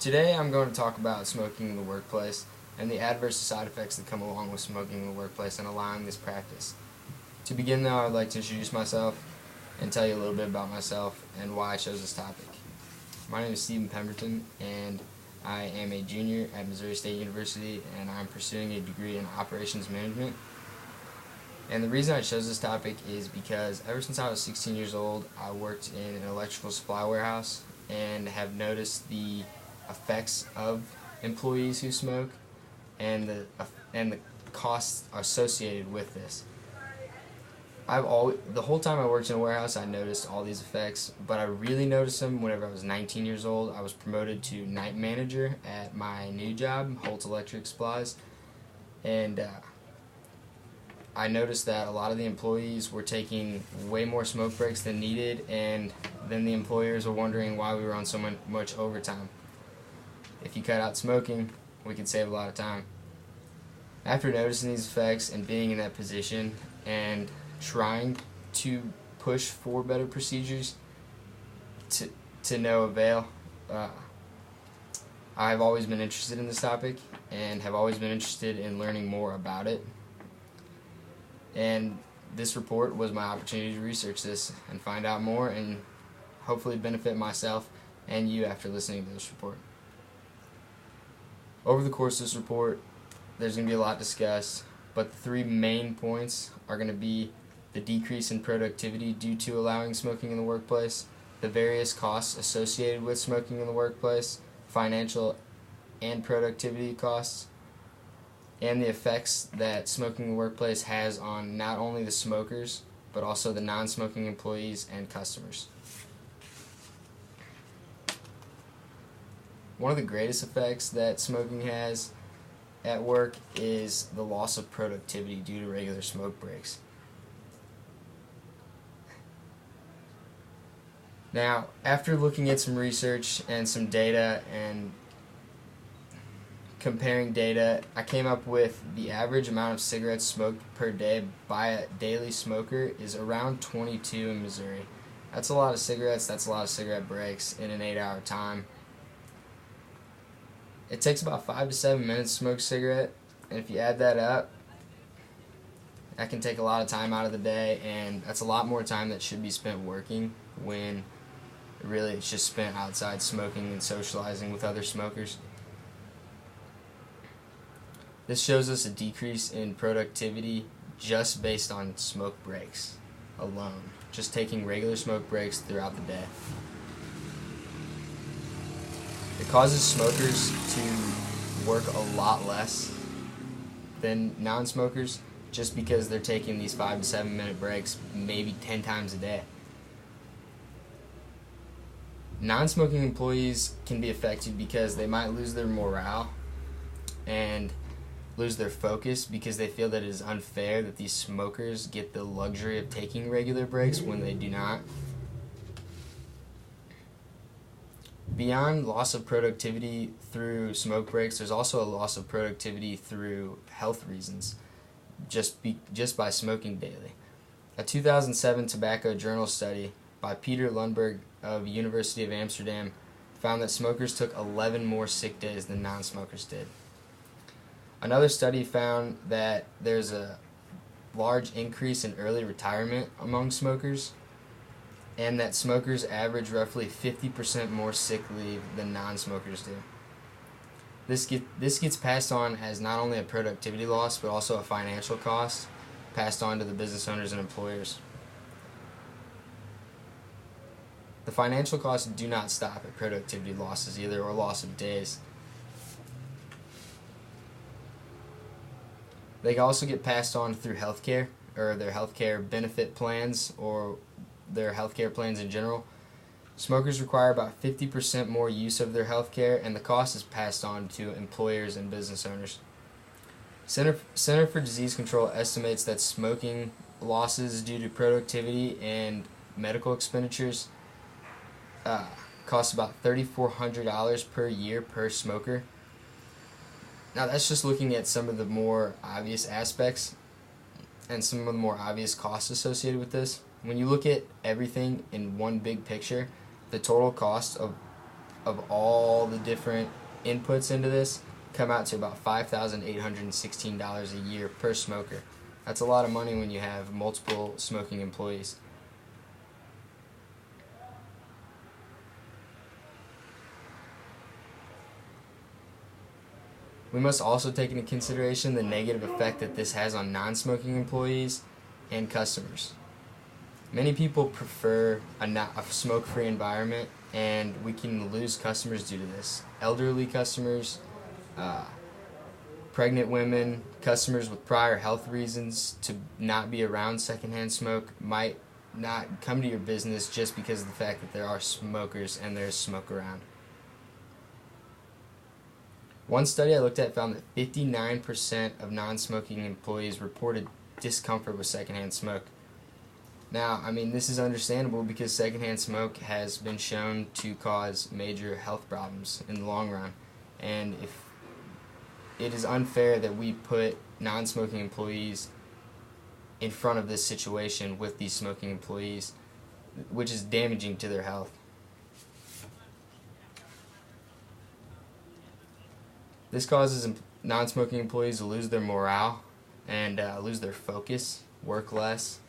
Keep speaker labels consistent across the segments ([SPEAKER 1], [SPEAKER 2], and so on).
[SPEAKER 1] Today I'm going to talk about smoking in the workplace and the adverse side effects that come along with smoking in the workplace and allowing this practice. To begin though, I'd like to introduce myself and tell you a little bit about myself and why I chose this topic. My name is Stephen Pemberton and I am a junior at Missouri State University and I'm pursuing a degree in operations management. And the reason I chose this topic is because ever since I was 16 years old, I worked in an electrical supply warehouse and have noticed the effects of employees who smoke and the costs associated with this. The whole time I worked in a warehouse, I noticed all these effects, but I really noticed them whenever I was 19 years old. I was promoted to night manager at my new job, Holt Electric Supplies, and I noticed that a lot of the employees were taking way more smoke breaks than needed, and then the employers were wondering why we were on so much overtime. If you cut out smoking, we could save a lot of time. After noticing these effects and being in that position and trying to push for better procedures to no avail, I've always been interested in this topic and have always been interested in learning more about it. And this report was my opportunity to research this and find out more and hopefully benefit myself and you after listening to this report. Over the course of this report, there's going to be a lot discussed, but the three main points are going to be the decrease in productivity due to allowing smoking in the workplace, the various costs associated with smoking in the workplace, financial and productivity costs, and the effects that smoking in the workplace has on not only the smokers, but also the non-smoking employees and customers. One of the greatest effects that smoking has at work is the loss of productivity due to regular smoke breaks. Now, after looking at some research and some data and comparing data, I came up with the average amount of cigarettes smoked per day by a daily smoker is around 22 in Missouri. That's a lot of cigarettes, that's a lot of cigarette breaks in an 8-hour time. It takes about 5 to 7 minutes to smoke a cigarette, and if you add that up, that can take a lot of time out of the day, and that's a lot more time that should be spent working when really it's just spent outside smoking and socializing with other smokers. This shows us a decrease in productivity just based on smoke breaks alone, just taking regular smoke breaks throughout the day. It causes smokers to work a lot less than non-smokers just because they're taking these 5 to 7 minute breaks maybe 10 times a day. Non-smoking employees can be affected because they might lose their morale and lose their focus because they feel that it is unfair that these smokers get the luxury of taking regular breaks when they do not. Beyond loss of productivity through smoke breaks, there's also a loss of productivity through health reasons, just by smoking daily. A 2007 Tobacco Journal study by Peter Lundberg of University of Amsterdam found that smokers took 11 more sick days than non-smokers did. Another study found that there's a large increase in early retirement among smokers, and that smokers average roughly 50% more sick leave than non-smokers do. This gets passed on as not only a productivity loss, but also a financial cost passed on to the business owners and employers. The financial costs do not stop at productivity losses either, or loss of days. They also get passed on through healthcare, or their healthcare benefit plans, or their healthcare plans in general. Smokers require about 50% more use of their healthcare, and the cost is passed on to employers and business owners. Center for Disease Control estimates that smoking losses due to productivity and medical expenditures cost about $3,400 per year per smoker. Now that's just looking at some of the more obvious aspects and some of the more obvious costs associated with this. When you look at everything in one big picture, the total cost of of all the different inputs into this come out to about $5,816 a year per smoker. That's a lot of money when you have multiple smoking employees. We must also take into consideration the negative effect that this has on non-smoking employees and customers. Many people prefer a smoke-free environment, and we can lose customers due to this. Elderly customers, pregnant women, customers with prior health reasons to not be around secondhand smoke might not come to your business just because of the fact that there are smokers and there's smoke around. One study I looked at found that 59% of non-smoking employees reported discomfort with secondhand smoke. Now, I mean, this is understandable because secondhand smoke has been shown to cause major health problems in the long run. And if it is unfair that we put non-smoking employees in front of this situation with these smoking employees, which is damaging to their health. This causes non-smoking employees to lose their morale and lose their focus, work less,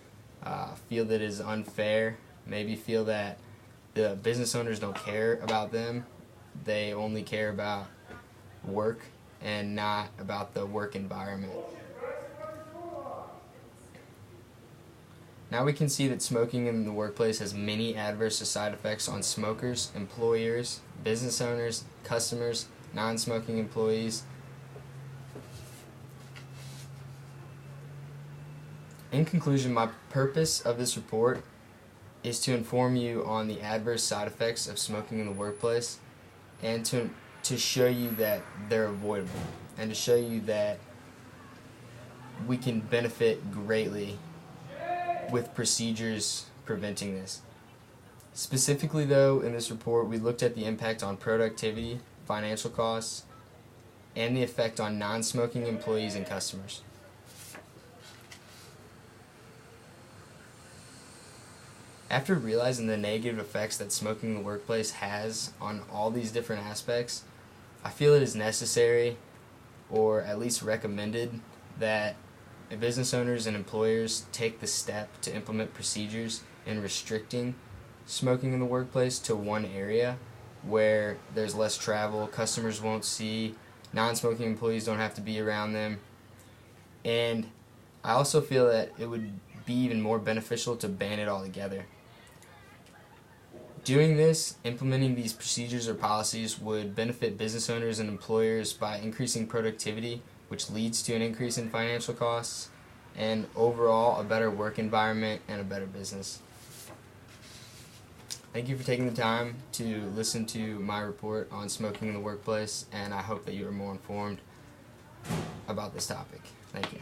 [SPEAKER 1] feel that it is unfair, maybe feel that the business owners don't care about them. They only care about work and not about the work environment. Now we can see that smoking in the workplace has many adverse side effects on smokers, employers, business owners, customers, non-smoking employees. In conclusion, my purpose of this report is to inform you on the adverse side effects of smoking in the workplace and to show you that they're avoidable and to show you that we can benefit greatly with procedures preventing this. Specifically though, in this report we looked at the impact on productivity, financial costs, and the effect on non-smoking employees and customers. After realizing the negative effects that smoking in the workplace has on all these different aspects, I feel it is necessary, or at least recommended, that business owners and employers take the step to implement procedures in restricting smoking in the workplace to one area where there's less travel, customers won't see, non-smoking employees don't have to be around them. And I also feel that it would be even more beneficial to ban it altogether. Doing this, implementing these procedures or policies, would benefit business owners and employers by increasing productivity, which leads to an increase in financial costs, and overall a better work environment and a better business. Thank you for taking the time to listen to my report on smoking in the workplace, and I hope that you are more informed about this topic. Thank you.